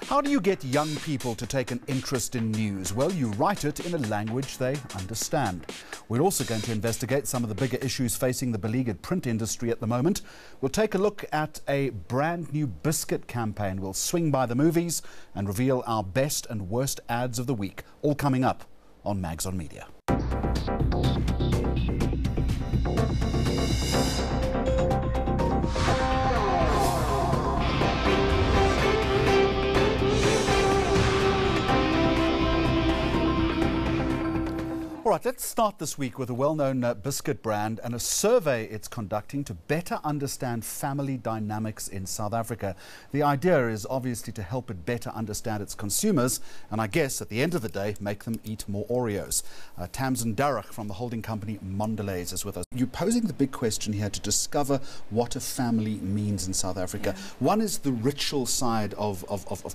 How do you get young people to take an interest in news? Well, you write it in a language they understand. We're also going to investigate some of the bigger issues facing the beleaguered print industry at the moment. We'll take a look at a brand new biscuit campaign. We'll swing by the movies and reveal our best and worst ads of the week. All coming up on Mags on Media. All right, let's start this week with a well-known biscuit brand and a survey it's conducting to better understand family dynamics in South Africa. The idea is obviously to help it better understand its consumers and I guess at the end of the day make them eat more Oreos. Tamsin Darroch from the holding company Mondelez is with us. You're posing the big question here to discover what a family means in South Africa. Yeah. One is the ritual side of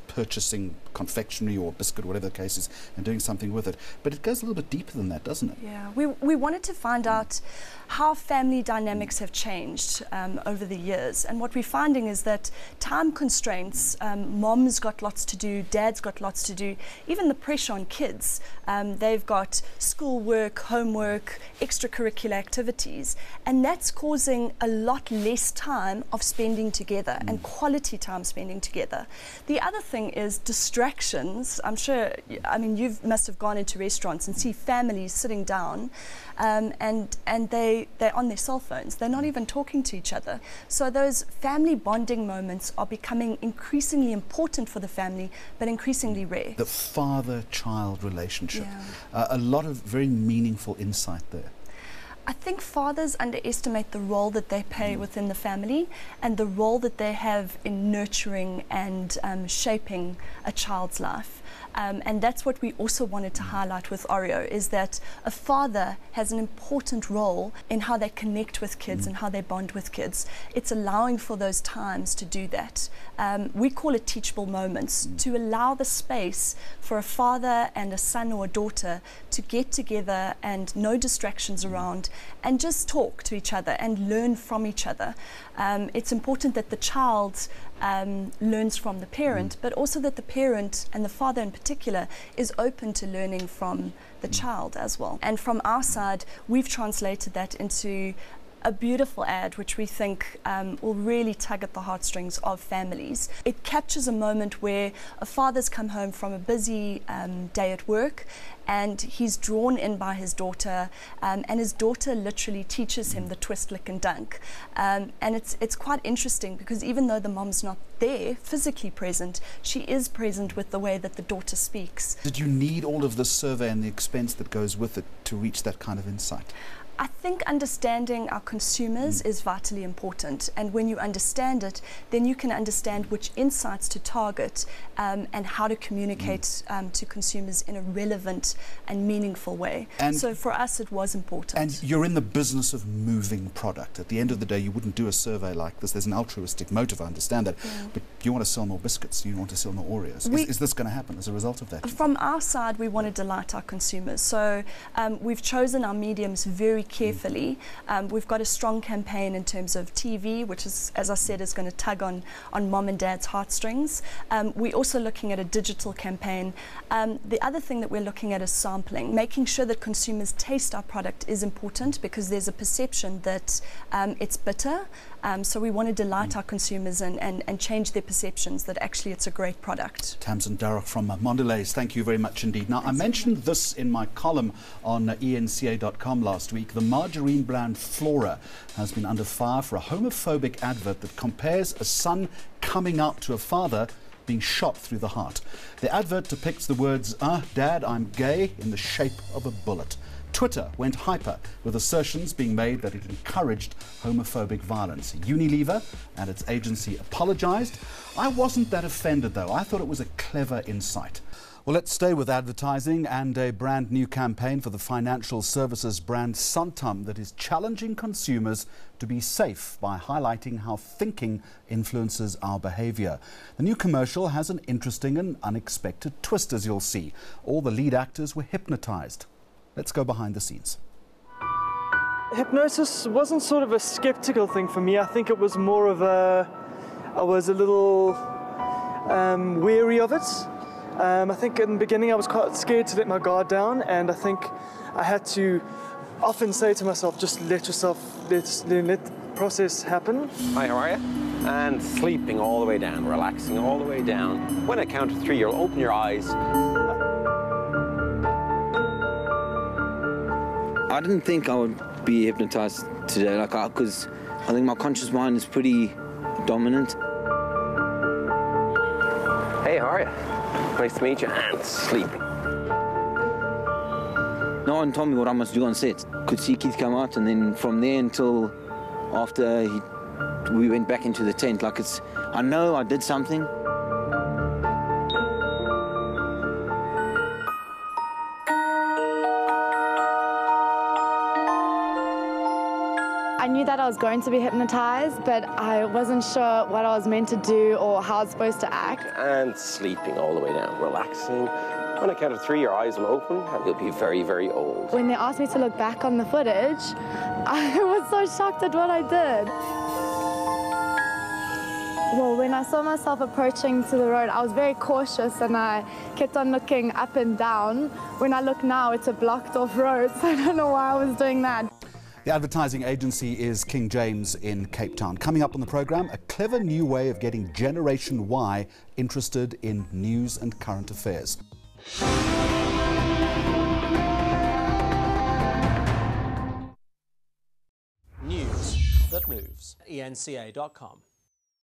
purchasing confectionery or biscuit, whatever the case is, and doing something with it. But it goes a little bit deeper than that, doesn't it? Yeah, we wanted to find out how family dynamics have changed over the years, and what we're finding is that time constraints, mom's got lots to do, dad's got lots to do, even the pressure on kids, they've got schoolwork, homework, extracurricular activities, and that's causing a lot less time of spending together and quality time spending together. The other thing is distractions. I'm sure, I mean, you must have gone into restaurants and see families sitting down and they're on their cell phones. They're not even talking to each other. So those family bonding moments are becoming increasingly important for the family, but increasingly rare. The father-child relationship. Yeah. A lot of very meaningful insight there. I think fathers underestimate the role that they play within the family and the role that they have in nurturing and shaping a child's life. And that's what we also wanted to highlight with Oreo, is that a father has an important role in how they connect with kids and how they bond with kids. It's allowing for those times to do that. We call it teachable moments, to allow the space for a father and a son or a daughter to get together and no distractions around and just talk to each other and learn from each other. It's important that the child learns from the parent, but also that the parent and the father in particular is open to learning from the child as well. And from our side, we've translated that into a beautiful ad which we think will really tug at the heartstrings of families. It captures a moment where a father's come home from a busy day at work and he's drawn in by his daughter and his daughter literally teaches him the twist, lick and dunk. And it's quite interesting because even though the mom's not there, physically present, she is present with the way that the daughter speaks. Did you need all of this survey and the expense that goes with it to reach that kind of insight? I think understanding our consumers is vitally important, and when you understand it, then you can understand which insights to target and how to communicate to consumers in a relevant and meaningful way. And so for us it was important. And you're in the business of moving product. At the end of the day you wouldn't do a survey like this. There's an altruistic motive, I understand that, but you want to sell more biscuits, you want to sell more Oreos. Is this going to happen as a result of that? From our side we want to delight our consumers, so we've chosen our mediums very carefully. We've got a strong campaign in terms of TV, which is, as I said, is going to tug on mom and dad's heartstrings. We're also looking at a digital campaign. The other thing that we're looking at is sampling. Making sure that consumers taste our product is important because there's a perception that it's bitter. So we want to delight our consumers and change their perceptions that actually it's a great product. Tamsin Darroch from Mondelez, thank you very much indeed. Now, I mentioned this in my column on enca.com last week. The margarine brand Flora has been under fire for a homophobic advert that compares a son coming out to a father being shot through the heart. The advert depicts the words, "Dad, I'm gay," in the shape of a bullet. Twitter went hyper with assertions being made that it encouraged homophobic violence. Unilever and its agency apologized. I wasn't that offended though. I thought it was a clever insight. Well, let's stay with advertising and a brand new campaign for the financial services brand Santam that is challenging consumers to be safe by highlighting how thinking influences our behavior. The new commercial has an interesting and unexpected twist, as you'll see. All the lead actors were hypnotized. Let's go behind the scenes. Hypnosis wasn't sort of a skeptical thing for me. I think it was more of I was a little wary of it. I think in the beginning I was quite scared to let my guard down, and I think I had to often say to myself, just let the process happen. Hi, how are you? And sleeping all the way down, relaxing all the way down. When I count to 3, you'll open your eyes. I didn't think I would be hypnotized today, because I think my conscious mind is pretty dominant. Hey, how are you? Nice to meet you. And sleeping. No one told me what I must do on set. Could see Keith come out, and then from there until after we went back into the tent, I know I did something. I knew that I was going to be hypnotized, but I wasn't sure what I was meant to do or how I was supposed to act. And sleeping all the way down, relaxing. When I count to 3, your eyes will open, and you'll be very, very old. When they asked me to look back on the footage, I was so shocked at what I did. Well, when I saw myself approaching to the road, I was very cautious and I kept on looking up and down. When I look now, it's a blocked off road, so I don't know why I was doing that. The advertising agency is King James in Cape Town. Coming up on the programme, a clever new way of getting Generation Y interested in news and current affairs. News that moves. ENCA.com.